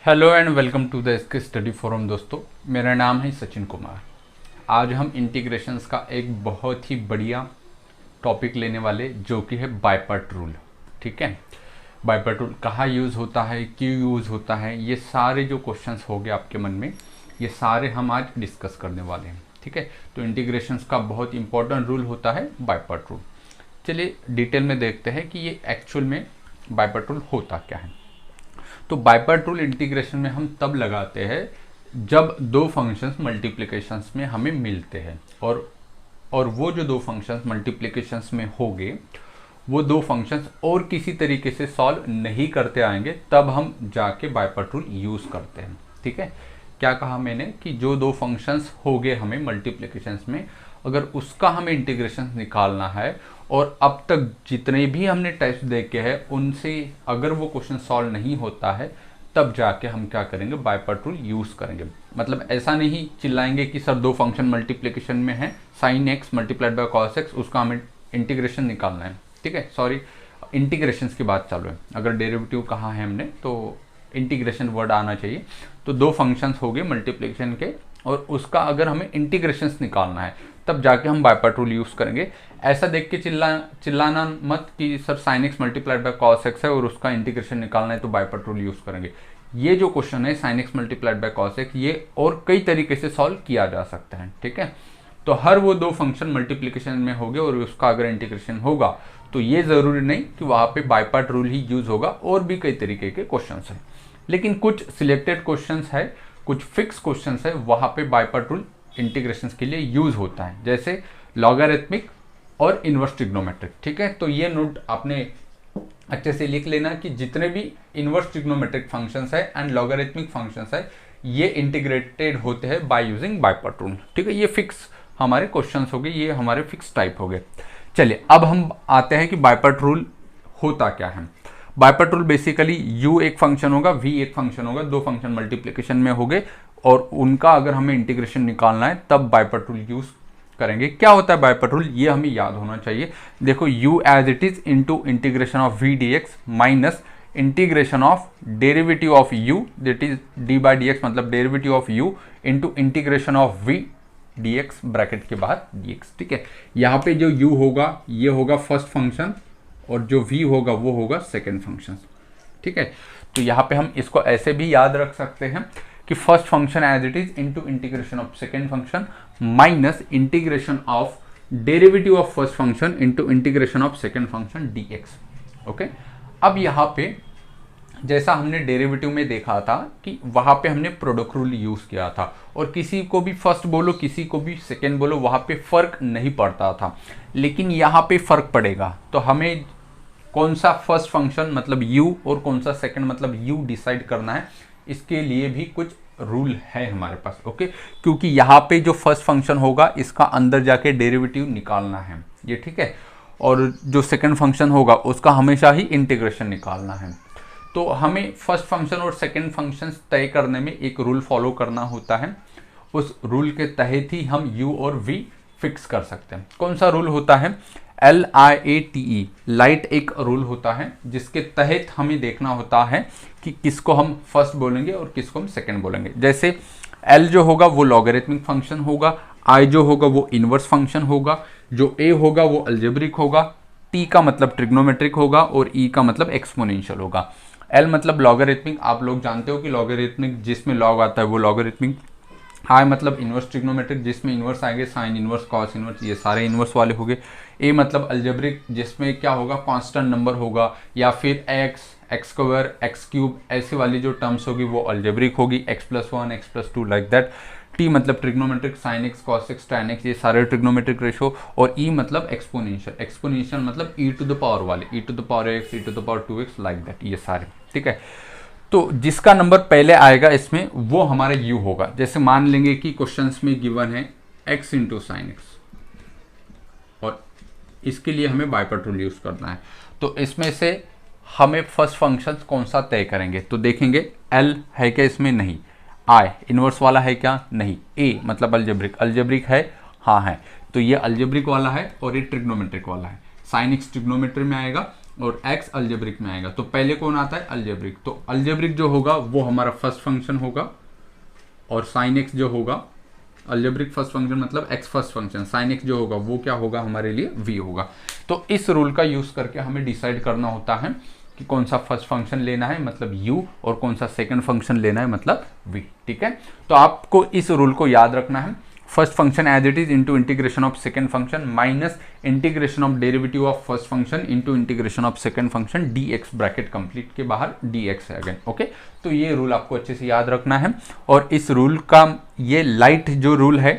Hello and welcome to the इसके study forum. दोस्तों, मेरा नाम है सचिन कुमार। आज हम इंटीग्रेशंस का एक बहुत ही बढ़िया टॉपिक लेने वाले जो कि है बाय पार्ट रूल। ठीक है, बाय पार्ट रूल कहाँ यूज़ होता है, क्यों यूज़ होता है, ये सारे जो क्वेश्चंस हो गए आपके मन में, ये सारे हम आज डिस्कस करने वाले हैं। ठीक है, तो इंटीग्रेशंस का बहुत इंपॉर्टेंट रूल होता है बाय पार्ट रूल। चलिए डिटेल में देखते हैं कि ये एक्चुअल में बाय पार्ट रूल होता क्या है। तो बाय पार्ट रूल इंटीग्रेशन में हम तब लगाते हैं जब दो फंक्शंस मल्टीप्लिकेशंस में हमें मिलते हैं और वो जो दो फंक्शंस मल्टीप्लिकेशंस में होंगे वो दो फंक्शंस और किसी तरीके से सॉल्व नहीं करते आएंगे, तब हम जाके बाय पार्ट रूल यूज़ करते हैं। ठीक है, क्या कहा मैंने कि जो दो फंक्शंस हो गए हमें मल्टीप्लिकेशंस में, अगर उसका हमें इंटीग्रेशन निकालना है और अब तक जितने भी हमने टेस्ट देखे हैं उनसे अगर वो क्वेश्चन सॉल्व नहीं होता है, तब जाके हम क्या करेंगे, बाय पार्ट रूल यूज़ करेंगे। मतलब ऐसा नहीं चिल्लाएंगे कि सर दो फंक्शन मल्टीप्लिकेशन में है, sine x multiplied by cos x, उसका हमें इंटीग्रेशन निकालना है। ठीक है, सॉरी, इंटीग्रेशन की बात चालू है। अगर डेरिवेटिव कहा है हमने तो इंटीग्रेशन वर्ड आना चाहिए। तो दो फंक्शंस हो गए मल्टीप्लिकेशन के और उसका अगर हमें इंटीग्रेशंस निकालना है तब जाके हम बाय पार्ट रूल यूज़ करेंगे। ऐसा देख के चिल्लाना मत कि sir sign x multiplied by cos x है और उसका इंटीग्रेशन निकालना है तो बाय पार्ट रूल यूज़ करेंगे। ये जो क्वेश्चन है sine x multiplied by cos x, ये और कई तरीके से सॉल्व किया जा सकता है। ठीक है, तो हर वो दो फंक्शन मल्टीप्लिकेशन में हो गए और उसका अगर इंटीग्रेशन होगा तो ये ज़रूरी नहीं कि वहाँ पे बाय पार्ट रूल ही यूज़ होगा, और भी कई तरीके के क्वेश्चन हैं। लेकिन कुछ सिलेक्टेड क्वेश्चंस है, कुछ फिक्स क्वेश्चंस है, वहाँ पे बाय पार्ट रूल इंटीग्रेशन के लिए यूज़ होता है, जैसे लॉगरिथमिक और इनवर्स ट्रिग्नोमेट्रिक। ठीक है, तो ये नोट आपने अच्छे से लिख लेना कि जितने भी इनवर्स ट्रिग्नोमेट्रिक फंक्शंस है एंड लॉगरिथमिक फंक्शंस है, ये इंटीग्रेटेड होते हैं by using by part rule. ठीक है, ये फिक्स हमारे क्वेश्चंस हो गए, ये हमारे फिक्स टाइप हो गए। चलिए अब हम आते हैं कि बाय पार्ट रूल होता क्या है। By part rule basically u एक फंक्शन होगा, v एक फंक्शन होगा, दो फंक्शन मल्टीप्लिकेशन में हो गए और उनका अगर हमें इंटीग्रेशन निकालना है तब बाय पार्ट रूल यूज करेंगे। क्या होता है बाय पार्ट रूल, ये हमें याद होना चाहिए। देखो, u as it is into integration of v dx minus integration of derivative of u, that is d by d x, मतलब derivative of u into integration of v dx bracket के बाद dx। ठीक है, यहाँ पे जो u होगा ये होगा फर्स्ट फंक्शन और जो v होगा वो होगा सेकेंड फंक्शन। ठीक है, तो यहाँ पे हम इसको ऐसे भी याद रख सकते हैं कि first function as it is into integration of second function minus integration of derivative of first function into integration of second function dx। Okay, अब यहाँ पे जैसा हमने डेरिवेटिव में देखा था कि वहाँ पे हमने प्रोडक्ट रूल यूज़ किया था और किसी को भी फर्स्ट बोलो किसी को भी सेकेंड बोलो, वहाँ पे फ़र्क नहीं पड़ता था। लेकिन यहाँ पे फ़र्क पड़ेगा, तो हमें कौन सा फर्स्ट फंक्शन मतलब u और कौन सा सेकेंड मतलब u डिसाइड करना है, इसके लिए भी कुछ रूल है हमारे पास। ओके, क्योंकि यहाँ पे जो फर्स्ट फंक्शन होगा इसका अंदर जाके डेरिवेटिव निकालना है ये। ठीक है, और जो सेकेंड फंक्शन होगा उसका हमेशा ही इंटीग्रेशन निकालना है। तो हमें फर्स्ट फंक्शन और सेकेंड फंक्शन तय करने में एक रूल फॉलो करना होता है। उस रूल के तहत ही हम u और v फिक्स कर सकते हैं। कौन सा रूल होता है, LIATE, लाइट एक रूल होता है जिसके तहत हमें देखना होता है कि किसको हम फर्स्ट बोलेंगे और किसको हम सेकेंड बोलेंगे। जैसे L जो होगा वो लॉगरिथमिक फंक्शन होगा, I जो होगा वो इनवर्स फंक्शन होगा, जो A होगा वो अलजेब्रिक होगा, T का मतलब ट्रिग्नोमेट्रिक होगा और E का मतलब एक्सपोनेंशियल होगा। L मतलब लॉगरिथमिक, आप लोग जानते हो कि लॉगरिथमिक जिसमें लॉग आता है वो लॉगरिथमिक। I मतलब इनवर्स ट्रिग्नोमेट्रिक जिसमें इनवर्स आएंगे, साइन इनवर्स कॉस इनवर्स, ये सारे इनवर्स वाले हो गए। A मतलब अलजेब्रिक जिसमें क्या होगा, कांस्टेंट नंबर होगा, या फिर एक्स स्क्वायर एक्स क्यूब, ऐसी वाली जो टर्म्स होगी वो अलजेब्रिक होगी, x+1 x+2 like that. T मतलब trigonometric, sine x cos x tan x, ये सारे ट्रिग्नोमेट्रिक रेशो। और E मतलब एक्सपोनेंशियल, एक्सपोनेंशियल मतलब e टू द पावर वाले, e to the power x, e to the power 2x like that, ये सारे। ठीक है, तो जिसका नंबर पहले आएगा इसमें वो हमारा u होगा। जैसे मान लेंगे कि क्वेश्चंस में गिवन है x इंटू साइन एक्स और इसके लिए हमें बाय पार्ट रूल यूज करना है, तो इसमें से हमें फर्स्ट फंक्शन कौन सा तय करेंगे। तो देखेंगे L है क्या इसमें, नहीं। I इनवर्स वाला है क्या, नहीं। A मतलब अलजेब्रिक, अलजेब्रिक है, हाँ है, तो ये अलजेब्रिक वाला है और ये ट्रिग्नोमेट्रिक वाला है। साइन एक्स ट्रिग्नोमेट्री में आएगा और x अलजेब्रिक में आएगा। तो पहले कौन आता है? अलजेब्रिक। तो अलजेब्रिक जो होगा वो हमारा फर्स्ट फंक्शन होगा, और साइन x जो होगा, अलजेब्रिक फर्स्ट फंक्शन मतलब x first function, sine x जो होगा वो क्या होगा हमारे लिए? v होगा। तो इस रूल का यूज करके हमें डिसाइड करना होता है कि कौन सा फर्स्ट फंक्शन लेना है मतलब u, और कौन सा सेकंड फंक्शन लेना है मतलब v। ठीक है, तो आपको इस रूल को याद रखना है। First function as it is into integration of second function minus integration of derivative of first function into integration of second function dx, bracket complete के बाहर dx है अगेन। ओके, तो ये रूल आपको अच्छे से याद रखना है। और इस रूल का ये लाइट जो रूल है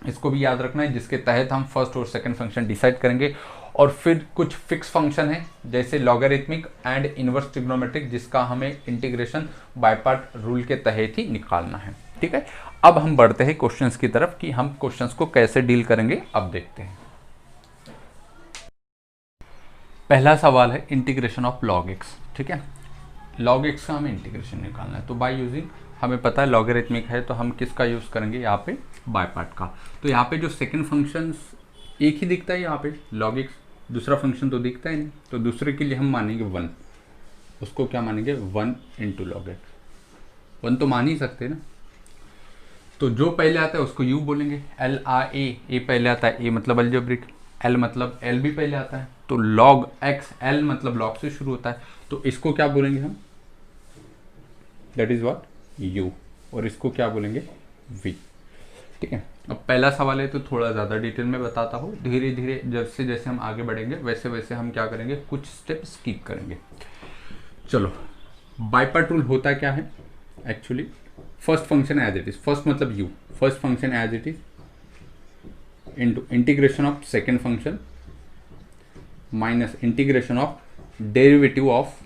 इसको भी याद रखना है, जिसके तहत हम फर्स्ट और सेकंड फंक्शन डिसाइड करेंगे। और फिर कुछ फिक्स फंक्शन है जैसे लॉगरिथमिक एंड इनवर्स ट्रिग्नोमेट्रिक, जिसका हमें इंटीग्रेशन बाय पार्ट रूल के तहत ही निकालना है। ठीक है, अब हम बढ़ते हैं क्वेश्चंस की तरफ कि हम क्वेश्चंस को कैसे डील करेंगे। अब देखते हैं, पहला सवाल है इंटीग्रेशन ऑफ लॉग एक्स। ठीक है, लॉग एक्स का हमें इंटीग्रेशन निकालना है। तो बाय यूजिंग, हमें पता है लॉगरिथमिक है तो हम किसका यूज करेंगे यहाँ पे? बाय पार्ट का। तो यहाँ पे जो सेकंड फंक्शन एक ही दिखता है यहाँ पे लॉग एक्स, दूसरा फंक्शन तो दिखता ही नहीं, तो दूसरे के लिए हम मानेंगे 1। उसको क्या मानेंगे? 1 इंटू लॉग एक्स। 1 तो मान ही सकते हैं ना, तो जो पहले आता है उसको u बोलेंगे। एल आ ए पहले आता है, ए मतलब अलजेब्रिक, एल मतलब एल भी पहले आता है, तो लॉग एक्स, एल मतलब लॉग से शुरू होता है, तो इसको क्या बोलेंगे हम? That is what? u। और इसको क्या बोलेंगे? v। ठीक है, अब पहला सवाल है तो थोड़ा ज़्यादा डिटेल में बताता हूँ। धीरे धीरे जैसे जैसे हम आगे बढ़ेंगे वैसे वैसे हम क्या करेंगे, कुछ स्टेप स्किप करेंगे। चलो, बाय पार्ट रूल होता क्या है actually? First function as it is, first मतलब u, first function as it is into integration of second function minus integration of derivative of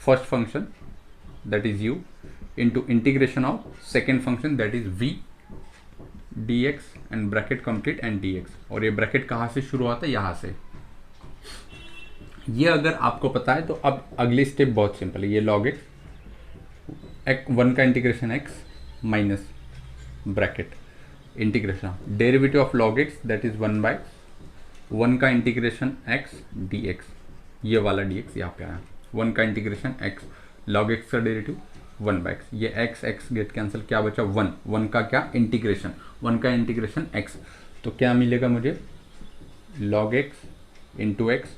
first function that is u into integration of second function that is v dx and bracket complete and dx। और ये bracket कहाँ से शुरू होता है? यहाँ से। ये अगर आपको पता है तो अब अगली स्टेप बहुत सिंपल है। ये log x 1 का integration x minus bracket integration of derivative of log x that is 1/1 का इंटीग्रेशन x dx। ये वाला dx यहाँ पे आया, 1 का इंटीग्रेशन x, log x का डेरिवेटिव 1/x, ये x गेट कैंसिल, क्या बचा? 1 का क्या? इंटीग्रेशन, 1 का इंटीग्रेशन x। तो क्या मिलेगा मुझे? log x into x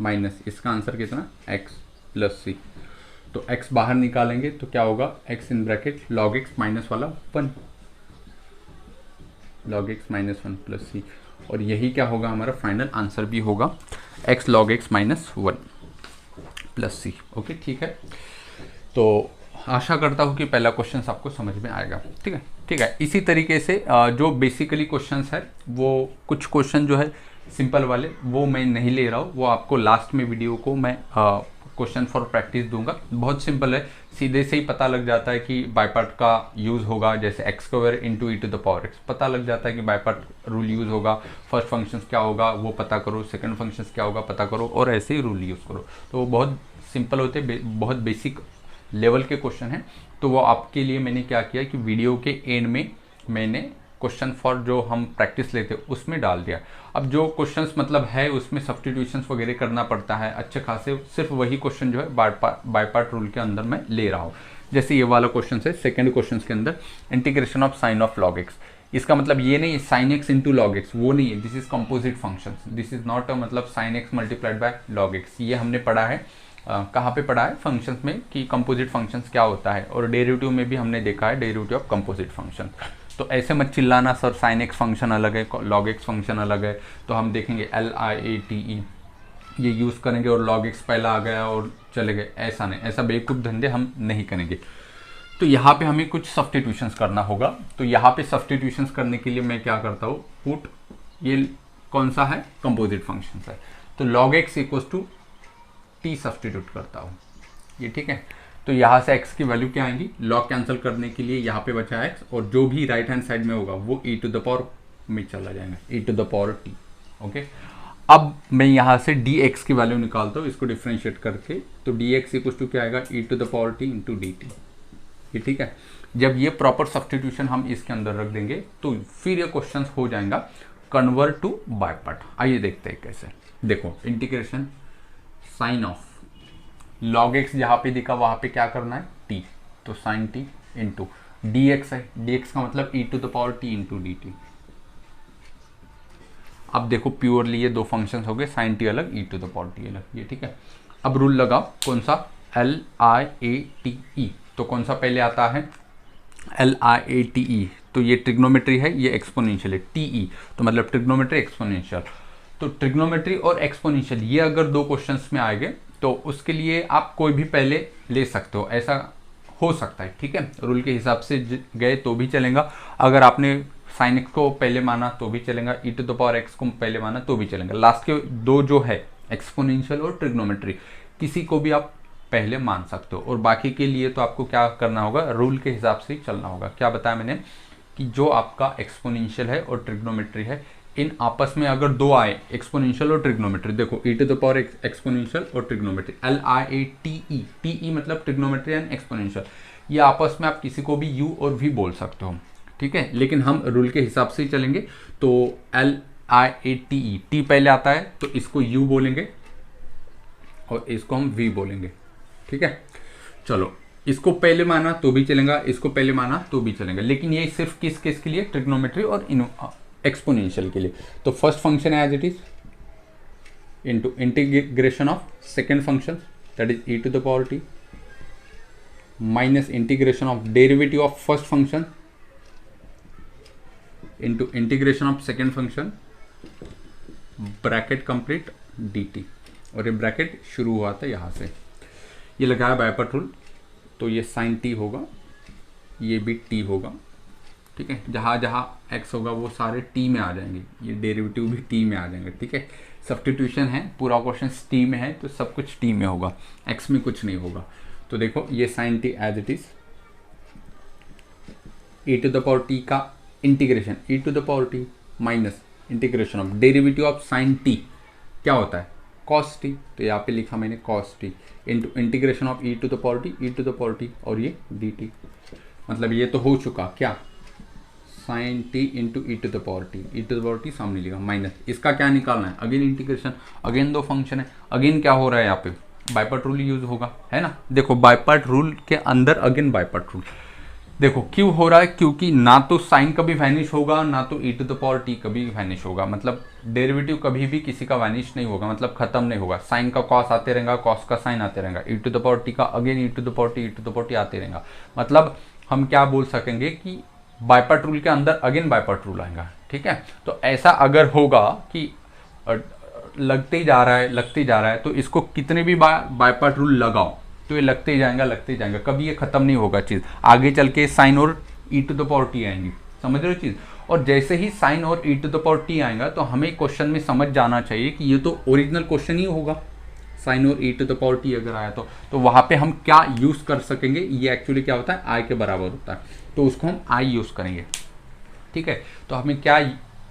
minus, इसका आंसर कितना? x plus c। तो x बाहर निकालेंगे तो क्या होगा? x in bracket log x minus वाला 1, log x minus 1 plus c। और यही क्या होगा? हमारा फाइनल आंसर भी होगा x log x minus 1 plus c। Okay, ठीक है, तो आशा करता हूँ कि पहला क्वेश्चन आपको समझ में आएगा। ठीक है, ठीक है। इसी तरीके से जो बेसिकली क्वेश्चंस है वो कुछ क्वेश्चन जो है सिंपल वाले वो मैं नहीं ले रहा हूँ, वो आपको लास्ट में वीडियो को मैं क्वेश्चन फॉर प्रैक्टिस दूंगा। बहुत सिंपल है, सीधे से ही पता लग जाता है कि बाय पार्ट का यूज़ होगा, जैसे x square into e to the power x, पता लग जाता है कि बाय पार्ट रूल यूज़ होगा। फर्स्ट फंक्शंस क्या होगा वो पता करो, सेकंड फंक्शंस क्या होगा पता करो, और ऐसे ही रूल यूज़ करो। तो वो बहुत सिंपल होते, बहुत बेसिक लेवल के क्वेश्चन हैं। तो वो आपके लिए मैंने क्या किया कि वीडियो के एंड में मैंने क्वेश्चन फॉर जो हम प्रैक्टिस लेते हैं उसमें डाल दिया। अब जो क्वेश्चंस मतलब है उसमें सब्स्टिट्यूशंस वगैरह करना पड़ता है अच्छे खासे, सिर्फ वही क्वेश्चन जो है बाय पार्ट रूल के अंदर मैं ले रहा हूँ। जैसे ये वाला क्वेश्चन है सेकंड क्वेश्चन के अंदर, integration of sine of log x. इसका मतलब ये नहीं है sine x into log x, वो नहीं है, this is composite function, this is not मतलब sine x multiplied by log x. ये हमने पढ़ा है कहाँ पे पढ़ा है? फंक्शंस में, कि कंपोजिट फंक्शंस क्या होता है, और डेरिवेटिव में भी हमने देखा है डेरिवेटिव ऑफ कंपोजिट फंक्शन। तो ऐसे मत चिल्लाना सर साइन एक्स फंक्शन अलग है लॉग एक्स फंक्शन अलग है। तो हम देखेंगे LIATE ये यूज़ करेंगे और लॉग एक्स पहला आ गया और चले गए, ऐसा नहीं, ऐसा बेवकूफ़ धंधे हम नहीं करेंगे। तो यहाँ पे हमें कुछ सब्स्टिट्यूशंस करना होगा। तो यहाँ पे सब्स्टिट्यूशंस करने के लिए मैं क्या करता हूँ, पुट, ये कौन सा है? कंपोजिट फंक्शन है, तो log x equals to t substitute करता हूँ ये, ठीक है। तो यहाँ से x की वैल्यू क्या आएंगी? लॉग कैंसिल करने के लिए यहाँ पे बचा x, और जो भी राइट हैंड साइड में होगा वो e टू द पावर में चला जाएगा, e to the power t। Okay, अब मैं यहाँ से dx की वैल्यू निकालता हूँ, इसको डिफ्रेंशिएट करके। तो dx इक्वल टू क्या आएगा? e to the power t into dt, ये ठीक है। जब ये प्रॉपर सब्स्टिट्यूशन हम इसके अंदर रख देंगे तो फिर ये क्वेश्चन हो जाएगा कन्वर्ट टू बाय पार्ट। आइए देखते हैं कैसे। देखो, integration sine of log x जहाँ पे दिखा वहाँ पे क्या करना है टी, तो sine t into d x है, डी एक्स का मतलब e to the power t into d t. अब देखो प्योरली ये दो फंक्शंस हो गए, साइन टी अलग ई टू द पावर टी अलग, ये ठीक है। अब रूल लगाओ कौन सा, L I A T E, तो कौन सा पहले आता है L I A T E, तो ये ट्रिग्नोमेट्री है, ये एक्सपोनेंशियल है, टी ई तो मतलब ट्रिग्नोमेट्री एक्सपोनेंशियल। तो ट्रिग्नोमेट्री और एक्सपोनेंशियल ये अगर दो क्वेश्चंस में आएंगे तो उसके लिए आप कोई भी पहले ले सकते हो, ऐसा हो सकता है, ठीक है। रूल के हिसाब से गए तो भी चलेगा, अगर आपने साइन एक्स को पहले माना तो भी चलेगा, ई टू द पावर एक्स को पहले माना तो भी चलेगा। लास्ट के दो जो है एक्सपोनेंशियल और ट्रिग्नोमेट्री, किसी को भी आप पहले मान सकते हो, और बाकी के लिए तो आपको क्या करना होगा, रूल के हिसाब से चलना होगा। क्या बताया मैंने कि जो आपका एक्सपोनेंशियल है और ट्रिग्नोमेट्री है, इन आपस में अगर दो आए एक्सपोनेंशियल और ट्रिग्नोमेट्री, देखो ई टू द पावर एक्सपोनेंशियल और trigonometry, L I A T E, T E मतलब ट्रिग्नोमेट्री एंड एक्सपोनेंशियल, ये आपस में आप किसी को भी यू और वी बोल सकते हो, ठीक है। लेकिन हम रूल के हिसाब से ही चलेंगे, तो L I A T E, T पहले आता है तो इसको यू बोलेंगे और इसको हम वी बोलेंगे, ठीक है। चलो इसको पहले माना तो भी चलेगा, इसको पहले माना तो भी चलेगा, लेकिन ये सिर्फ किस केस के लिए, ट्रिग्नोमेट्री और एक्सपोनेंशियल के लिए। तो फर्स्ट फंक्शन है as it is into integration of second function that is e to the power t minus integration of derivative of first function into integration of second function bracket complete d t, और ये bracket शुरू हुआ था यहाँ से, ये लगाया बायपार्ट rule, तो ये साइन टी होगा, ये भी टी होगा, ठीक है। जहाँ जहाँ एक्स होगा वो सारे टी में आ जाएंगे, ये डेरिवेटिव भी टी में आ जाएंगे, ठीक है। सब्स्टिट्यूशन है, पूरा क्वेश्चन टी में है तो सब कुछ टी में होगा, एक्स में कुछ नहीं होगा। तो देखो ये sine t as it is e to the power t का integration e to the power t minus integration of derivative of sine t क्या होता है कॉस टी, तो यहाँ पे लिखा मैंने cos t into integration of e to the power t, e to the power t और ये डी टी, मतलब ये तो हो चुका क्या, sine t into e to the power t, e to the power t सामने लिखा माइनस, इसका क्या निकालना है, अगेन इंटीग्रेशन, अगेन दो फंक्शन है, अगेन क्या हो रहा है यहाँ पे बायपार्ट रूल यूज होगा, है ना। देखो बायपार्ट रूल के अंदर अगेन बायपार्ट रूल, देखो क्यों हो रहा है, क्योंकि ना तो साइन कभी वैनिश होगा ना तो ई टू द पावर टी कभी वैनिश होगा, मतलब डेरिवेटिव कभी भी किसी का वैनिश नहीं होगा, मतलब खत्म नहीं होगा। साइन का कॉस आते रहेगा, कॉस का साइन आते रहेगा, e to the power t का again e to the power t, e to the power t आते रहेगा। मतलब हम क्या बोल सकेंगे कि बायपार्ट रूल के अंदर अगेन बायपार्ट रूल आएगा, ठीक है। तो ऐसा अगर होगा कि लगते ही जा रहा है तो इसको कितने भी बायपार्ट रूल लगाओ तो ये लगते ही जाएगा, कभी ये खत्म नहीं होगा चीज़, आगे चल के साइन और e to the power T आएंगी, समझ रहे हो चीज़। और जैसे ही साइन और e to the power T आएगा तो हमें क्वेश्चन में समझ जाना चाहिए कि ये तो ओरिजिनल क्वेश्चन ही होगा, साइन और e to the power T अगर आया तो वहाँ पे हम क्या यूज़ कर सकेंगे, ये एक्चुअली क्या होता है आई के बराबर होता है, तो उसको हम आई यूज़ करेंगे, ठीक है। तो हमें क्या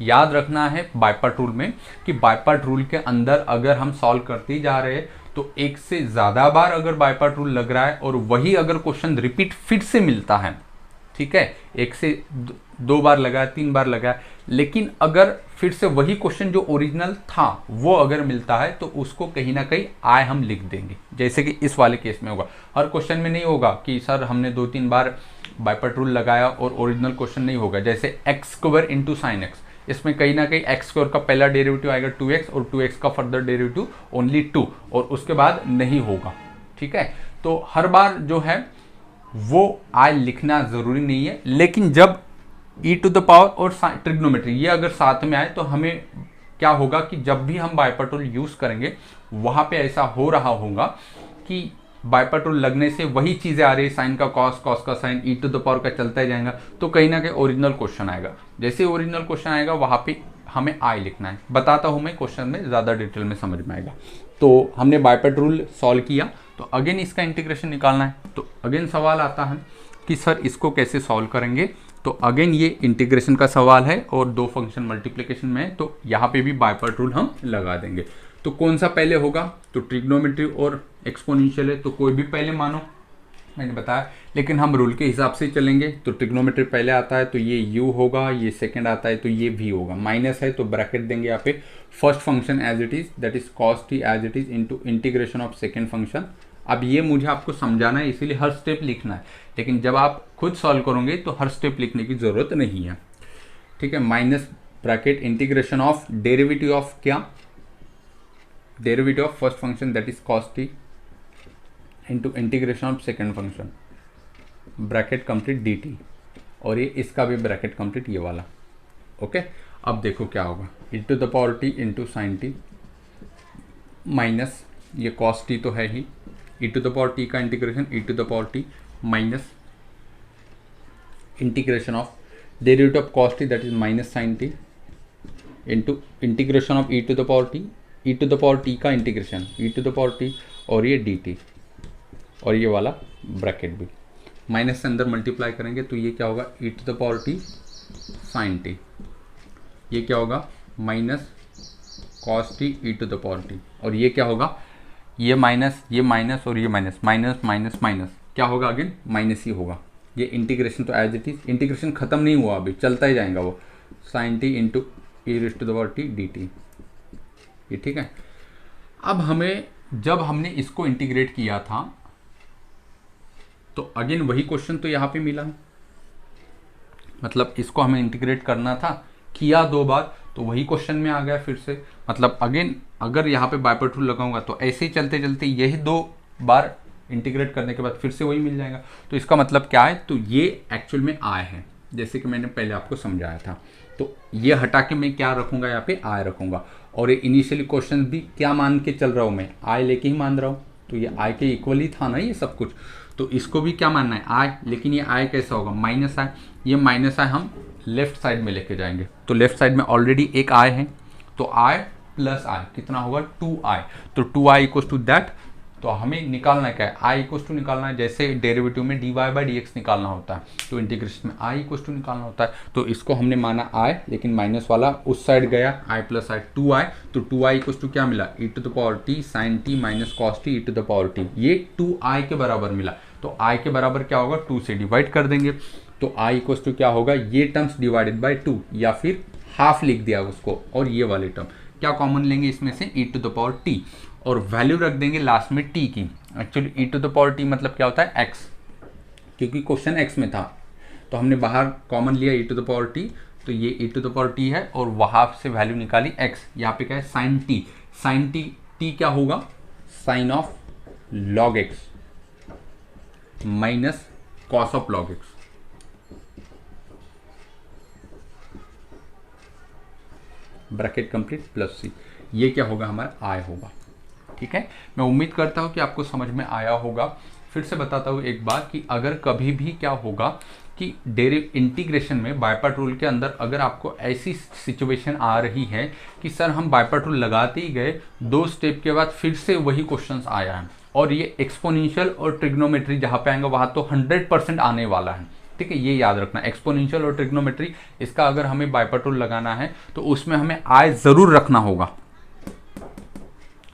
याद रखना है बायपार्ट रूल में कि बायपार्ट रूल के अंदर अगर हम सॉल्व करते जा रहे हैं तो एक से ज़्यादा बार अगर बायपार्ट रूल लग रहा है और वही अगर क्वेश्चन रिपीट फिर से मिलता है, ठीक है, एक से दो बार लगा, तीन बार लगा, लेकिन अगर फिर से वही क्वेश्चन जो ओरिजिनल था वो अगर मिलता है तो उसको कहीं ना कहीं आय हम लिख देंगे, जैसे कि इस वाले केस में होगा। हर क्वेश्चन में नहीं होगा कि सर हमने 2-3 बार बायपार्ट रूल लगाया और ओरिजिनल क्वेश्चन नहीं होगा, जैसे x square into sine x, इसमें कहीं ना कहीं एक्स स्क्वायर का पहला डेरिवेटिव आएगा 2x और 2x का फर्दर डेरिवेटिव ओनली 2 और उसके बाद नहीं होगा, ठीक है। तो हर बार जो है वो आई लिखना जरूरी नहीं है, लेकिन जब ई टू द पावर और ट्रिग्नोमेट्री ये अगर साथ में आए तो हमें क्या होगा कि जब भी हम बायपार्ट रूल यूज करेंगे वहां पे ऐसा हो रहा होगा कि बायपार्ट रूल लगने से वही चीजें आ रही है, साइन का कॉस, कॉस का sine, e to the power का चलता ही जाएगा, तो कहीं ना कहीं ओरिजिनल क्वेश्चन आएगा। जैसे ओरिजिनल क्वेश्चन आएगा वहां पे हमें आई लिखना है, बताता हूं मैं क्वेश्चन में ज्यादा डिटेल में समझ में आएगा। तो हमने बायपार्ट रूल सॉल्व किया, तो अगेन इसका इंटीग्रेशन निकालना है, तो अगेन सवाल आता है कि सर इसको कैसे सॉल्व करेंगे, तो अगेन ये इंटीग्रेशन का सवाल है और दो फंक्शन मल्टीप्लिकेशन में है, तो यहाँ पे भी बायपार्ट रूल हम लगा देंगे। तो कौन सा पहले होगा, तो ट्रिग्नोमेट्री और एक्सपोनेंशियल है तो कोई भी पहले मानो, मैंने बताया, लेकिन हम रूल के हिसाब से चलेंगे। तो ट्रिग्नोमेट्री पहले आता है तो ये u होगा, ये सेकंड आता है तो ये v होगा, माइनस है तो ब्रैकेट देंगे यहाँ पे। First function as it is, that is cos t as it is into integration of second function. अब ये मुझे आपको समझाना है, इसीलिए हर स्टेप लिखना है, लेकिन जब आप खुद सॉल्व करोगे तो हर स्टेप लिखने की जरूरत नहीं है, ठीक है। Minus bracket integration of derivative of क्या, derivative of first function that is cos t into integration of second function, bracket complete dt, और ये इसका भी ब्रैकेट कंप्लीट ये वाला, ओके। अब देखो क्या होगा, e to the power t into sine t minus ये cos t तो है ही, e to the power t का integration e to the power t minus integration of derivative of cos t that is minus sine t into integration of e to the power t, e to the power t का integration e to the power t और ये dt, और ये वाला bracket भी minus से अंदर multiply करेंगे तो ये क्या होगा, e to the power t sine t, ये क्या होगा minus cos t e to the power t, और ये क्या होगा, ये माइनस और ये माइनस, माइनस माइनस माइनस क्या होगा, अगेन माइनस ही होगा। ये इंटीग्रेशन तो एज इट इज, इंटीग्रेशन खत्म नहीं हुआ अभी, चलता ही जाएगा वो, sine t into e raise to the power t d t, ये ठीक है। अब हमें जब हमने इसको इंटीग्रेट किया था तो अगेन वही क्वेश्चन तो यहाँ पे मिला है, मतलब इसको हमें इंटीग्रेट करना था, किया 2 बार तो वही क्वेश्चन में आ गया फिर से। मतलब अगेन अगर यहाँ पे बाइपार्ट रूल लगाऊंगा तो ऐसे ही चलते चलते यही 2 बार इंटीग्रेट करने के बाद फिर से वही मिल जाएगा। तो इसका मतलब क्या है, तो ये एक्चुअल में आय है, जैसे कि मैंने पहले आपको समझाया था। तो ये हटा के मैं क्या रखूंगा, यहाँ पे आय रखूंगा, और ये इनिशियली क्वेश्चन भी क्या मान के चल रहा हूँ मैं, आय लेके ही मान रहा हूँ, तो ये आय के इक्वल ही था ना ये सब कुछ। तो इसको भी क्या मानना है, आय, लेकिन ये आय कैसा होगा, माइनस आय। ये माइनस आय हम लेफ्ट साइड में लेके जाएंगे, तो लेफ्ट साइड में ऑलरेडी एक आय है, तो आय प्लस आय कितना होगा, 2i। तो 2i इक्वल टू दैट, तो हमें निकालना क्या है, i इक्वल टू निकालना है, जैसे डेरिवेटिव में dy बाई dx निकालना होता है, तो इंटीग्रेशन में i इक्वल टू निकालना होता है। तो इसको हमने माना i, लेकिन माइनस वाला उस साइड गया, i प्लस i 2i, तो 2i इक्वल टू क्या मिला, e to the power t sine t minus cos t e to the power t, ये 2i के बराबर मिला। तो i के बराबर क्या होगा, 2 से डिवाइड कर देंगे, तो i इक्वल टू क्या होगा, ये टर्म्स डिवाइडेड बाई 2, या फिर हाफ लिख दिया उसको, और ये वाले टर्म क्या कॉमन लेंगे इसमें से, e to the power t, और वैल्यू रख देंगे लास्ट में t की। Actually e to the power t मतलब क्या होता है, x, क्योंकि क्वेश्चन x में था तो हमने बाहर कॉमन लिया e to the power t, तो ये e to the power t है, और वहां से वैल्यू निकाली x, यहाँ पे क्या है साइन t, साइन t क्या होगा, sine of log x minus cos of log x, bracket complete plus C, ये क्या होगा हमारा आय होगा, ठीक है। मैं उम्मीद करता हूँ कि आपको समझ में आया होगा। फिर से बताता हूँ एक बात, कि अगर कभी भी क्या होगा कि इंटीग्रेशन में बाइपार्ट रूल के अंदर अगर आपको ऐसी सिचुएशन आ रही है कि सर हम बाइपार्ट रूल लगाते ही गए, 2 स्टेप के बाद फिर से वही क्वेश्चंस आया है, और ये एक्सपोनेंशियल और ट्रिग्नोमेट्री जहाँ पे आएंगे वहाँ तो 100% आने वाला है, ठीक है। ये याद रखना, एक्सपोनेंशियल और ट्रिग्नोमेट्री, इसका अगर हमें बाइपार्ट रूल लगाना है तो उसमें हमें आय जरूर रखना होगा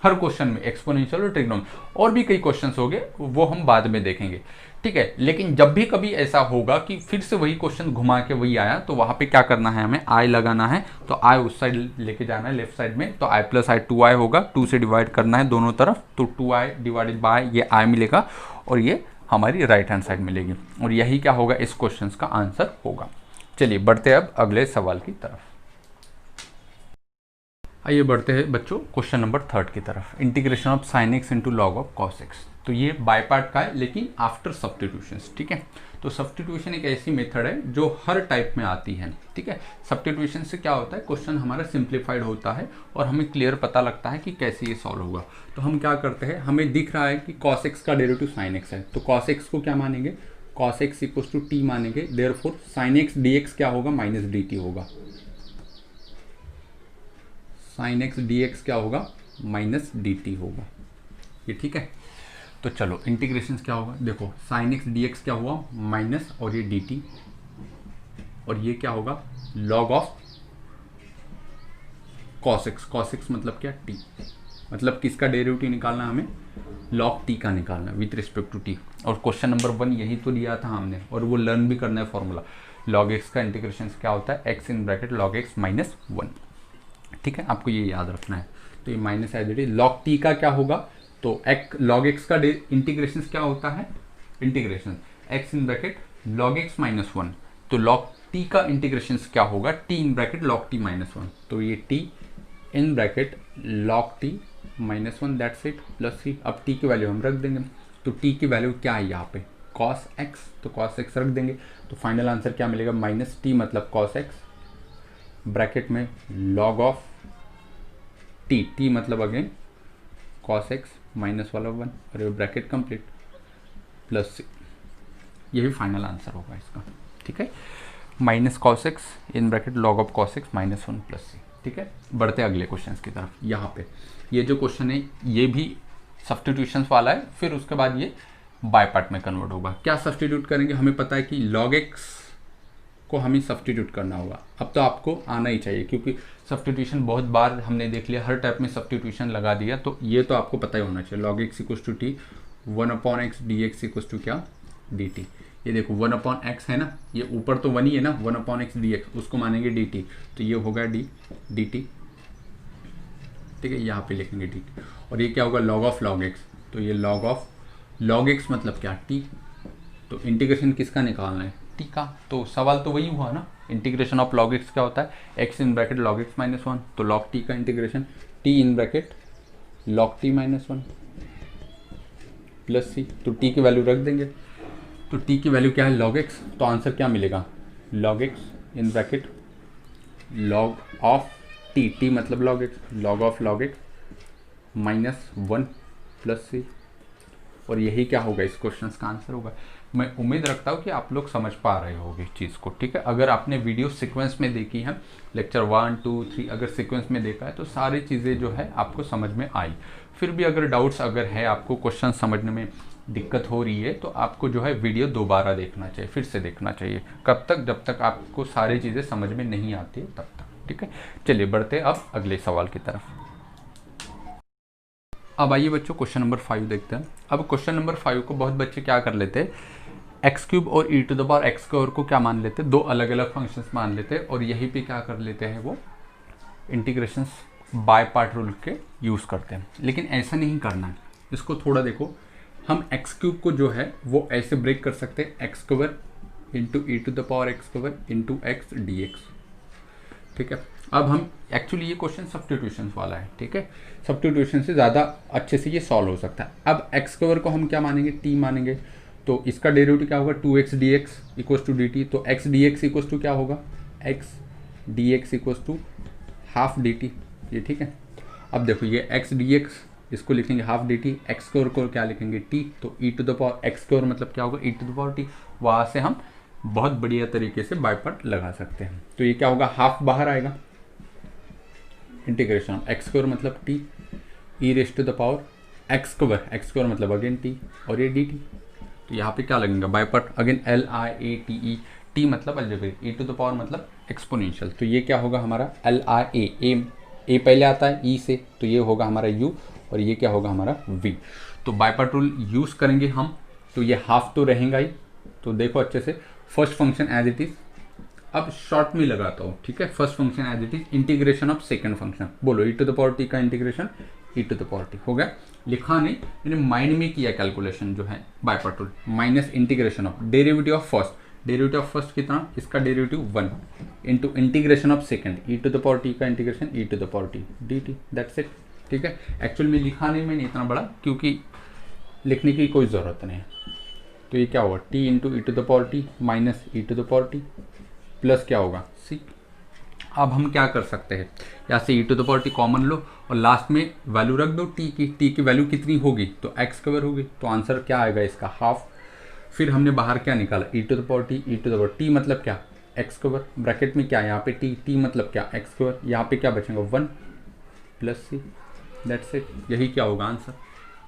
हर क्वेश्चन में, एक्सपोनेंशियल और ट्रिग्नोमेट्री, और भी कई क्वेश्चंस होंगे वो हम बाद में देखेंगे, ठीक है। लेकिन जब भी कभी ऐसा होगा कि फिर से वही क्वेश्चन घुमा के वही आया, तो वहां पे क्या करना है, हमें आय लगाना है, तो आय उस साइड लेके जाना है लेफ्ट साइड में, तो आई प्लस आई 2i होगा, 2 से डिवाइड करना है दोनों तरफ, तो 2i डिवाइडेड बाय ये i मिलेगा, और ये हमारी राइट हैंड साइड मिलेगी, और यही क्या होगा, इस क्वेश्चन का आंसर होगा। चलिए बढ़ते अब अगले सवाल की तरफ। आइए बढ़ते हैं बच्चों क्वेश्चन नंबर 3 की तरफ, integration of sine x into log of cos x. तो ये बाय पार्ट का है, लेकिन आफ्टर सब्स्टिट्यूशंस, ठीक है। तो सब्स्टिट्यूशन एक ऐसी मेथड है जो हर टाइप में आती है, ठीक है। सब्स्टिट्यूशन से क्या होता है, क्वेश्चन हमारा सिंप्लीफाइड होता है और हमें क्लियर पता लगता है कि कैसे ये सॉल्व होगा। तो हम क्या करते हैं, हमें दिख रहा है कि कॉस एक्स का डेरिवेटिव साइन एक्स है, तो कॉस एक्स को क्या मानेंगे, cos x equal to t मानेंगे, therefore sine x d x क्या होगा, माइनस डी टी होगा, साइन एक्स डी एक्स क्या होगा, माइनस डी टी होगा, ये ठीक है। तो चलो इंटीग्रेशन क्या होगा, देखो साइन एक्स डी एक्स क्या हुआ, माइनस, और ये डी टी, और ये क्या होगा, लॉग ऑफ कॉस एक्स मतलब क्या, टी, मतलब किसका डेरिवेटिव निकालना है हमें, log t का निकालना है विथ रिस्पेक्ट टू t। और क्वेश्चन नंबर 1 यही तो लिया था हमने, और वो लर्न भी करना है फॉर्मूला। log x का इंटीग्रेशन क्या होता है, x in bracket log x minus 1। ठीक है, आपको ये याद रखना है। तो ये minus as it is, log t का क्या होगा, तो log x का इंटीग्रेशन क्या होता है, integration x in bracket log x minus 1। तो log t का इंटीग्रेशन क्या होगा, t in bracket log t minus 1। तो ये t in bracket log t minus 1, that's it, plus c। अब t की वैल्यू हम रख देंगे, तो t की वैल्यू क्या है यहाँ पे, cos x, तो cos x रख देंगे। तो फाइनल आंसर क्या मिलेगा, माइनस t मतलब cos x, ब्रैकेट में log ऑफ t, t मतलब अगेन cos x माइनस वाला 1, और ये ब्रैकेट कंप्लीट, प्लस c। यही फाइनल आंसर होगा इसका। ठीक है, minus cos x in bracket log of cos x minus 1 plus c। ठीक है, बढ़ते अगले क्वेश्चन की तरफ। यहाँ पे ये जो क्वेश्चन है ये भी सब्स्टिट्यूशंस वाला है, फिर उसके बाद ये बाय पार्ट में कन्वर्ट होगा। क्या सब्स्टिट्यूट करेंगे, हमें पता है कि log x को हमें सब्स्टिट्यूट करना होगा। अब तो आपको आना ही चाहिए, क्योंकि सब्स्टिट्यूशन बहुत बार हमने देख लिया, हर टाइप में सब्स्टिट्यूशन लगा दिया, तो ये तो आपको पता ही होना चाहिए। log x equals to t 1/x dx equals to क्या, dt। ये देखो 1/x है ना, ये ऊपर तो 1 ही है ना, 1/x dx, उसको मानेंगे dt, तो ये होगा dt। ठीक है, यहाँ पे लिखेंगे dt। और ये क्या होगा, log ऑफ log x, तो ये log ऑफ log x मतलब क्या, t। तो इंटीग्रेशन किसका निकालना है, t का। तो सवाल तो वही हुआ ना, इंटीग्रेशन ऑफ log x क्या होता है, x in bracket log x minus 1, तो log t का integration t in bracket log t minus 1 plus c। तो t की वैल्यू रख देंगे, तो t की वैल्यू क्या है, log x, तो आंसर क्या मिलेगा, log x in bracket log of t मतलब log x, log of log x minus 1 plus c। और यही क्या होगा, इस क्वेश्चन का आंसर होगा। मैं उम्मीद रखता हूँ कि आप लोग समझ पा रहे होगे इस चीज़ को। ठीक है, अगर आपने वीडियो सीक्वेंस में देखी है, लेक्चर 1 2 3 अगर सीक्वेंस में देखा है, तो सारी चीज़ें जो है आपको समझ में आई। फिर भी अगर डाउट्स अगर है, आपको क्वेश्चन समझने में दिक्कत हो रही है, तो आपको जो है वीडियो दोबारा देखना चाहिए, फिर से देखना चाहिए। कब तक, जब तक आपको सारी चीज़ें समझ में नहीं आती है तब तक। ठीक है, चलिए बढ़ते अब अगले सवाल की तरफ। अब आइए बच्चों क्वेश्चन नंबर 5 देखते हैं। अब क्वेश्चन नंबर 5 को बहुत बच्चे क्या कर लेते हैं, एक्स क्यूब और e to the power x square को क्या मान लेते हैं, दो अलग अलग फंक्शंस मान लेते हैं, और यहीं पे क्या कर लेते हैं, वो इंटीग्रेशंस बाय पार्ट रूल के यूज़ करते हैं। लेकिन ऐसा नहीं करना है, इसको थोड़ा देखो। हम एक्स क्यूब को जो है वो ऐसे ब्रेक कर सकते हैं, x square into e to the power x square into x d x. ठीक है, अब हम एक्चुअली ये क्वेश्चन सब्स्टिट्यूशन वाला है। ठीक है, सब्स्टिट्यूशन से ज़्यादा अच्छे से ये सॉल्व हो सकता है। अब एक्स स्क्वायर को हम क्या मानेंगे, टी मानेंगे, तो इसका डेरिवेटिव क्या होगा, 2x dx equals to dt। तो x dx इक्वस टू क्या होगा, x dx equals to half dt। ये ठीक है। अब देखो ये x dx, इसको लिखेंगे हाफ dt, एक्स स्क्वायर को क्या लिखेंगे t, तो e to the power x square मतलब क्या होगा, e to the power t। वहाँ से हम बहुत बढ़िया तरीके से बाय पार्ट लगा सकते हैं। तो ये क्या होगा, हाफ बाहर आएगा, इंटीग्रेशन ऑफ एक्स स्क्वायर मतलब t e raise to the power x square मतलब अगेन t, और ये dt। तो यहाँ पे क्या लगेगा, by part again LIATE, t मतलब algebraic, e to the power मतलब एक्सपोनेंशियल। तो ये क्या होगा हमारा LIA, a पहले आता है e से, तो ये होगा हमारा u, और ये क्या होगा हमारा v। तो बाय पार्ट रूल यूज़ करेंगे हम, तो ये हाफ तो रहेगा ही। तो देखो अच्छे से, first function as it is, अब शॉर्ट में लगाता हूँ। ठीक है, first function as it is, integration of second function, बोलो e to the power t का integration e to the power t हो गया। लिखा नहीं, मैंने माइंड में किया कैलकुलेशन जो है by part rule, minus integration of derivative of first, derivative of first कितना, इसका derivative 1 into integration of second e to the power t का integration e to the power t dt, that's it. ठीक है, actual में लिखा नहीं मैंने इतना बड़ा, क्योंकि लिखने की कोई ज़रूरत नहीं है। तो ये क्या होगा, t into e to the power t minus e to the power t plus क्या होगा c। अब हम क्या कर सकते हैं, यहाँ से e to the power t common लो और लास्ट में वैल्यू रख दो t की वैल्यू कितनी होगी, तो एक्स स्क्वायर होगी। तो आंसर क्या आएगा इसका, हाफ। फिर हमने बाहर क्या निकाला, ई टू द पावर टी मतलब क्या, एक्स स्क्वायर, ब्रैकेट में क्या यहाँ पे t मतलब क्या, एक्स स्क्वायर, यहाँ पे क्या बचेगा 1 प्लस c, दैट्स इट। यही क्या होगा आंसर,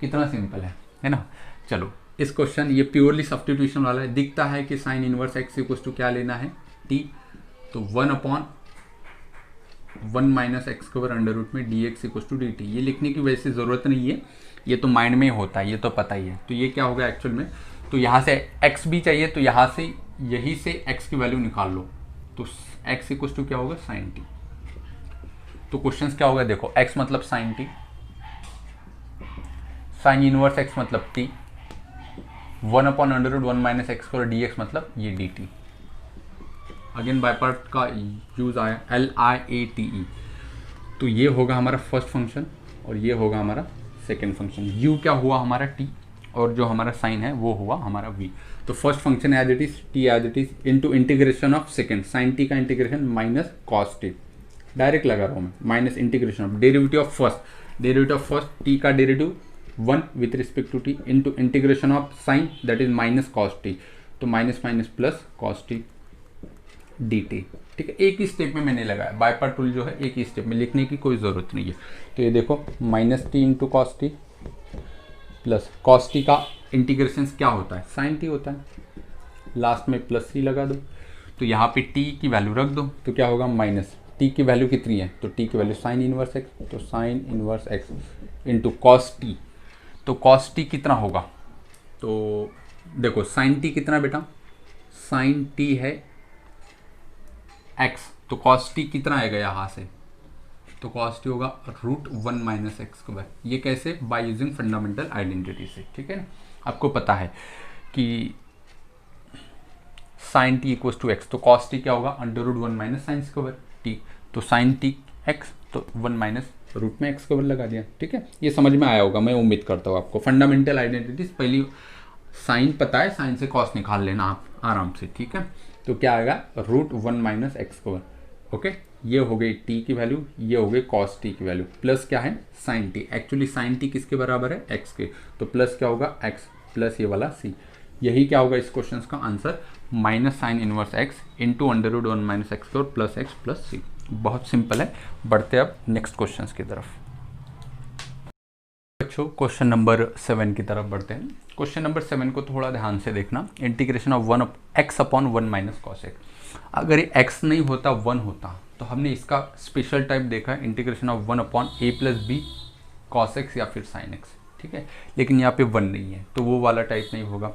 कितना सिंपल है ना। चलो इस क्वेश्चन, ये प्योरली सब्स्टिट्यूशन वाला है। दिखता है कि sine inverse x equal to क्या लेना है, t, तो 1 upon 1 minus x square under root में d x equal to d t. ये लिखने की वैसे ज़रूरत नहीं है, ये तो माइंड में होता है, ये तो पता ही है। तो ये क्या होगा एक्चुअल में, तो यहाँ से x भी चाहिए तो यहाँ से यही से x की वैल्यू निकाल लो, तो x इक्वल टू क्या होगा साइन टी। तो क्वेश्चन क्या होगा देखो, x मतलब sine t, sine inverse x मतलब t, 1 upon under root 1 minus x square d x मतलब ये d t. Again by part का यूज आया LIATE। तो ये होगा हमारा फर्स्ट फंक्शन और ये होगा हमारा सेकेंड फंक्शन। u क्या हुआ हमारा t और जो हमारा साइन है वो हुआ हमारा v। तो first function as it is t as it is into integration of second, sine t का integration minus cos t, direct लगा रहा हूँ मैं, minus integration of derivative of first t का derivative 1 with respect to t into integration of sine that is minus cos t, तो minus minus plus cos t dt। ठीक है, एक ही step में मैंने लगाया, बाय पार्ट रूल जो है एक ही स्टेप में, लिखने की कोई ज़रूरत नहीं है। तो ये देखो minus T into cos T plus cos T का इंटीग्रेशन क्या होता है साइन टी होता है, लास्ट में प्लस सी लगा दो, तो यहाँ पे टी की वैल्यू रख दो, तो क्या होगा माइनस टी की वैल्यू कितनी है, तो टी की वैल्यू साइन इनवर्स एक्स, तो sign inverse x into cos T. तो कॉस टी कितना होगा, तो देखो साइन टी कितना बेटा, साइन टी है x, तो cos t कितना आएगा यहाँ से, तो cos t होगा रूट 1 माइनस एक्स स्क्वायर। ये कैसे, बाय यूजिंग फंडामेंटल आइडेंटिटी से। ठीक है ना, आपको पता है कि sine t equal to x, तो cos t क्या होगा under root 1 minus sine square t, तो साइन टी एक्स, तो 1 माइनस रूट में एक्स स्क्वायर लगा दिया। ठीक है, ये समझ में आया होगा, मैं उम्मीद करता हूँ आपको। फंडामेंटल आइडेंटिटीज पहली, साइन पता है, साइन से कॉस निकाल लेना आप आराम से। ठीक है, तो क्या आएगा root 1 minus x square. Okay, ये हो गई टी की वैल्यू, ये हो गई कॉस टी की वैल्यू, प्लस क्या है sine t. Actually sine t किसके बराबर है, एक्स के, तो प्लस क्या होगा एक्स प्लस ये वाला सी। यही क्या होगा इस क्वेश्चन का answer, minus sine inverse x into under root 1 minus x square plus x plus C. बहुत सिंपल है। बढ़ते अब नेक्स्ट क्वेश्चन की तरफ। बच्चों क्वेश्चन नंबर 7 की तरफ बढ़ते हैं। क्वेश्चन नंबर 7 को थोड़ा ध्यान से देखना। Integration of 1 x upon 1 minus cos x. अगर ये x नहीं होता 1 होता तो हमने इसका स्पेशल टाइप देखा है, integration of 1 upon a plus b cos x या फिर साइन एक्स। ठीक है, लेकिन यहाँ पे 1 नहीं है तो वो वाला टाइप नहीं होगा।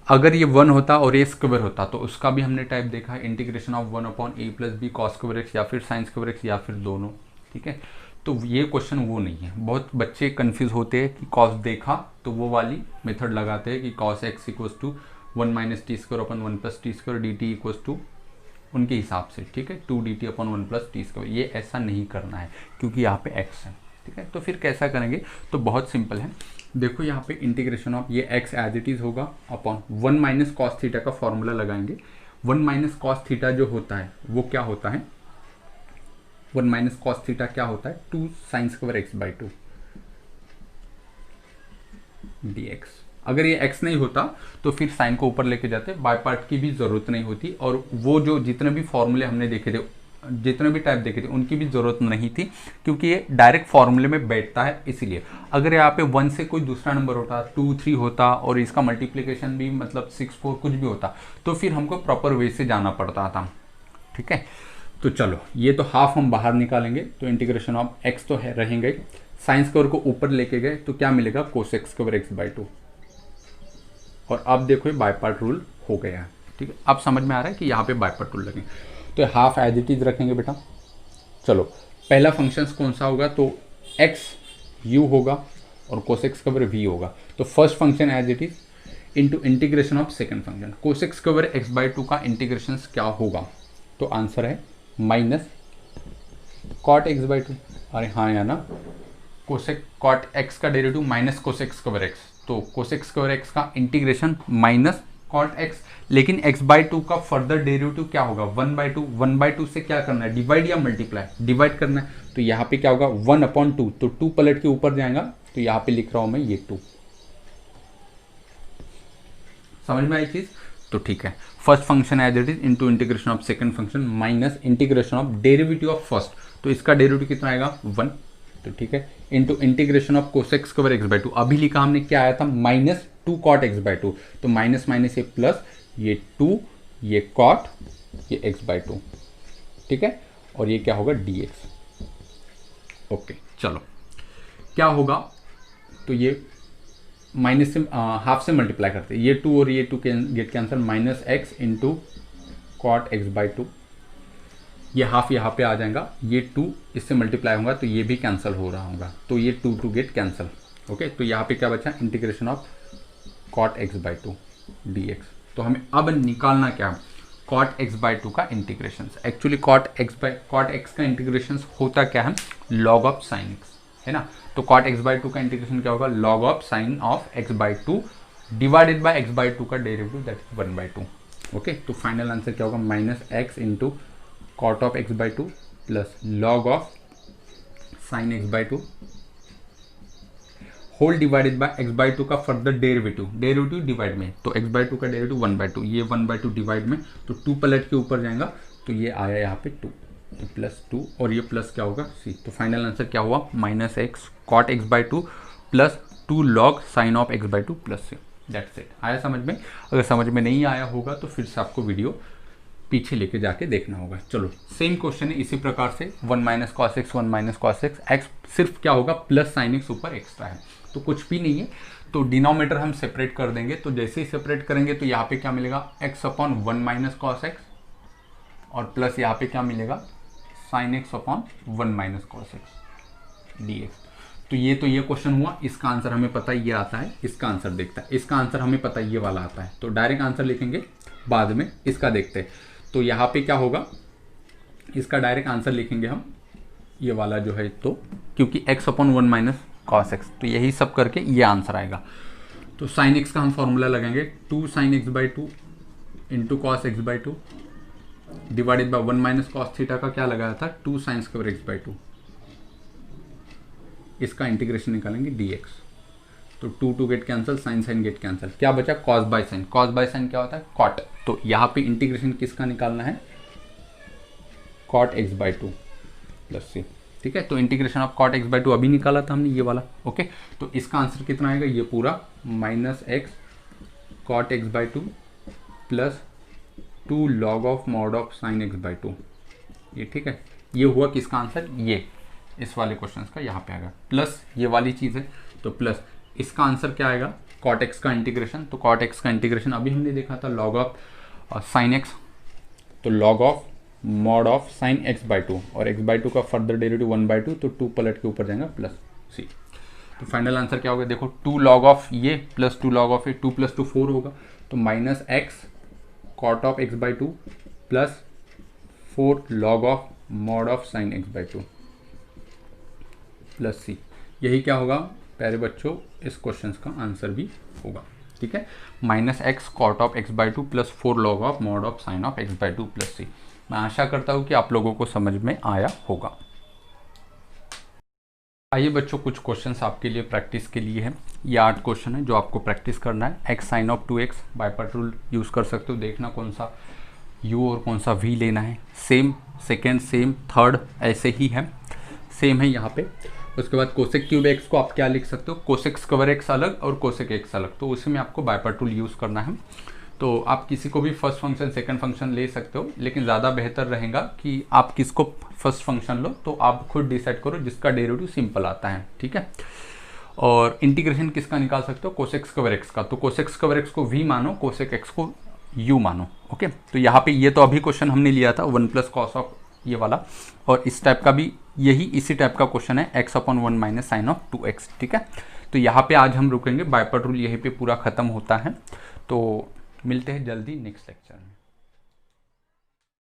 अगर ये 1 होता और a स्क्वायर होता तो उसका भी हमने टाइप देखा है, integration of 1 upon a plus b cos square x या फिर साइन स्क्वायर एक्स या फिर दोनों। ठीक है, तो ये क्वेश्चन वो नहीं है। बहुत बच्चे कंफ्यूज होते हैं कि कॉस देखा तो वो वाली मेथड लगाते हैं कि cos x equals to 1 minus t square upon 1 plus t square d t equals to उनके हिसाब से। ठीक है, 2 d t upon 1 plus t square. ये ऐसा नहीं करना है क्योंकि यहाँ पे एक्स है। ठीक है, तो फिर कैसा करेंगे, तो बहुत सिंपल है। देखो यहाँ पे इंटीग्रेशन ऑफ ये एक्स एज इट इज होगा अपॉन 1 माइनस कॉस थीटा का फॉर्मूला लगाएंगे। 1 माइनस कॉस थीटा जो होता है वो क्या होता है, 1 माइनस कॉस थीटा क्या होता है 2 sine square x by 2 dx। अगर ये x नहीं होता तो फिर साइन को ऊपर लेके जाते, बाय पार्ट की भी जरूरत नहीं होती, और वो जो जितने भी फॉर्मूले हमने देखे थे, जितने भी टाइप देखे थे, उनकी भी जरूरत नहीं थी क्योंकि ये डायरेक्ट फॉर्मूले में बैठता है। इसीलिए अगर यहाँ पे 1 से कोई दूसरा नंबर होता, 2 3 होता और इसका मल्टीप्लीकेशन भी मतलब 6 4 कुछ भी होता तो फिर हमको प्रॉपर वे से जाना पड़ता था। ठीक है, तो चलो ये तो हाफ हम बाहर निकालेंगे, तो इंटीग्रेशन ऑफ एक्स तो है रहेंगे, साइन स्क्वायर को ऊपर लेके गए तो क्या मिलेगा कोस एक्स स्क्वायर एक्स बाई 2। और अब देखो ये बाय पार्ट रूल हो गया है। ठीक है, अब समझ में आ रहा है कि यहाँ पे बाय पार्ट रूल लगेंगे, तो हाफ एज इट इज रखेंगे बेटा। चलो पहला फंक्शन कौन सा होगा, तो एक्स यू होगा और कोस एक्स स्क्वायर वी होगा। तो first function as it is into integration of second function, cos x square x by 2 का इंटीग्रेशन क्या होगा, तो आंसर है माइनस कॉट एक्स बाई 2। अरे हाँ या ना, कोसेक कॉट एक्स का derivative minus cosec square x, तो कोसेक स्क्वायर एक्स का इंटीग्रेशन माइनस कॉट एक्स। लेकिन एक्स बाई 2 का फर्दर डेरिवेटिव क्या होगा 1 बाई 2। 1 बाई 2 से क्या करना है, डिवाइड या मल्टीप्लाई, डिवाइड करना है। तो यहाँ पे क्या होगा 1 अपॉन 2, तो 2 पलट के ऊपर जाएगा, तो यहाँ पे लिख रहा हूं मैं ये 2। समझ में आई चीज, तो ठीक है। First function as it is into integration of second function minus integration of derivative of first, तो इसका डेरिवेटिव कितना आएगा 1, तो ठीक है, into integration of cosec square x by 2। अभी लिखा हमने क्या आया था माइनस 2 कॉट एक्स बाई 2, तो माइनस माइनस ये प्लस, ये 2 ये कॉट ये एक्स बाई 2। ठीक है, और ये क्या होगा dx। ओके चलो क्या होगा, तो ये माइनस से हाफ से मल्टीप्लाई करते हैं, ये 2 और ये 2 get cancel, minus x into cot x by 2, ये हाफ यहाँ पे आ जाएगा, ये 2 इससे मल्टीप्लाई होगा तो ये भी कैंसिल हो रहा होगा, तो ये 2 2 गेट कैंसिल। ओके तो यहाँ पे क्या बचा, integration of cot x by 2 dx। तो हमें अब निकालना क्या, कॉट एक्स बाई 2 का इंटीग्रेशन। एक्चुअली कॉट एक्स का इंटीग्रेशन होता क्या है, लॉग ऑफ साइन एक्स है ना। तो कॉट एक्स बाई 2 का इंटीग्रेशन क्या होगा, log of sine of x by 2 divided by x by 2 का डेरिवेटिव, दैट इज 1/2। ओके तो फाइनल आंसर क्या होगा, minus x into cot of x by 2 plus log of sine x by 2 whole divided by x by 2 का further derivative divide में, तो x by 2 का derivative 1/2, ये 1/2 divide में, तो 2 पलट के ऊपर जाएगा तो ये आया यहाँ पे 2, तो प्लस 2 और ये प्लस क्या होगा c। तो फाइनल आंसर क्या हुआ, minus x cot x by 2 plus 2 log sine of x by 2 plus c। That's it. आया समझ में? अगर समझ में नहीं आया होगा तो फिर से आपको वीडियो पीछे लेके जाके देखना होगा। चलो सेम क्वेश्चन है इसी प्रकार से, 1 minus cos x 1 minus cos x सिर्फ क्या होगा, प्लस साइन एक्स ऊपर एक्स्ट्रा है, तो कुछ भी नहीं है। तो डिनोमिनेटर हम सेपरेट कर देंगे, तो जैसे ही सेपरेट करेंगे तो यहाँ पे क्या मिलेगा, x upon 1 minus cos x और प्लस यहाँ पे क्या मिलेगा, sine x upon 1 minus cos x dx। तो ये क्वेश्चन हुआ, इसका आंसर हमें पता है ये आता है, इसका आंसर देखता है, इसका आंसर हमें पता है ये वाला आता है, तो डायरेक्ट आंसर लिखेंगे बाद में, इसका देखते हैं। तो यहाँ पे क्या होगा, इसका डायरेक्ट आंसर लिखेंगे हम ये वाला जो है, तो क्योंकि x upon 1 minus cos x, तो यही सब करके ये आंसर आएगा। तो साइन एक्स का हम फॉर्मूला लगाएंगे, 2 sign x by 2 into cos x by 2 divided by 1 minus cos theta का क्या लगाया था, 2 साइन स्क्वायर एक्स बाई 2, इसका इंटीग्रेशन निकालेंगे dx। तो 2 2 get cancel, sine sine get cancel, क्या बचा, cos by sine. Cos by sine क्या होता है, कॉट। तो यहाँ पे इंटीग्रेशन किसका निकालना है, cot x by 2 plus c। ठीक है, तो integration of cot x by 2 अभी निकाला था हमने ये वाला। ओके तो इसका आंसर कितना आएगा, ये पूरा minus x cot x by 2 plus 2 log of mod of sine x by 2। ये ठीक है, ये हुआ किसका आंसर, ये इस वाले क्वेश्चन का यहाँ पे आएगा, प्लस ये वाली चीज़ है तो प्लस इसका आंसर क्या आएगा, कॉट एक्स का इंटीग्रेशन। तो कॉट एक्स का इंटीग्रेशन अभी हमने देखा था लॉग ऑफ साइन एक्स, तो log of mod of sine x by 2 और एक्स बाई 2 का फर्दर डेरिवेटिव 1/2, तो 2 पलट के ऊपर जाएगा प्लस c। तो फाइनल आंसर क्या होगा, देखो 2 लॉग ऑफ ये प्लस 2 लॉग ऑफ ये, 2 + 2 4 होगा, तो minus x cot of x by 2 plus 4 log of mod of sine x by 2 plus c। यही क्या होगा प्यारे बच्चों, इस क्वेश्चन का आंसर भी होगा। ठीक है, minus x cot of x by 2 plus 4 log of mod of sine of x by 2 plus c। मैं आशा करता हूँ कि आप लोगों को समझ में आया होगा। आइए बच्चों, कुछ क्वेश्चंस आपके लिए प्रैक्टिस के लिए है। ये 8 क्वेश्चन है जो आपको प्रैक्टिस करना है। X sine of 2x by part rule use कर सकते हो, देखना कौन सा u और कौन सा v लेना है। सेम सेकेंड, सेम थर्ड ऐसे ही है, सेम है यहाँ पे। उसके बाद कोसेक क्यूब एक्स को आप क्या लिख सकते हो, कोसेक स्क्वायर एक्स अलग और कोसेक एक्स अलग, तो उसमें आपको बाय पार्ट रूल यूज़ करना है। तो आप किसी को भी फर्स्ट फंक्शन सेकंड फंक्शन ले सकते हो, लेकिन ज़्यादा बेहतर रहेगा कि आप किसको फर्स्ट फंक्शन लो, तो आप खुद डिसाइड करो जिसका डेरिवेटिव सिंपल आता है। ठीक है, और इंटीग्रेशन किसका निकाल सकते हो, कोसेक स्क्वायर एक्स का। तो कोसेक स्क्वायर एक्स को v मानो, कोसेक एक्स को u मानो। ओके, तो यहाँ पे ये तो अभी क्वेश्चन हमने लिया था 1 + cos ऑफ ये वाला, और इस टाइप का भी यही इसी टाइप का क्वेश्चन है x upon 1 minus sine of 2x। ठीक है, तो यहाँ पे आज हम रुकेंगे, बाय पार्ट रूल यहीं पे पूरा खत्म होता है। तो मिलते हैं जल्दी नेक्स्ट लेक्चर में।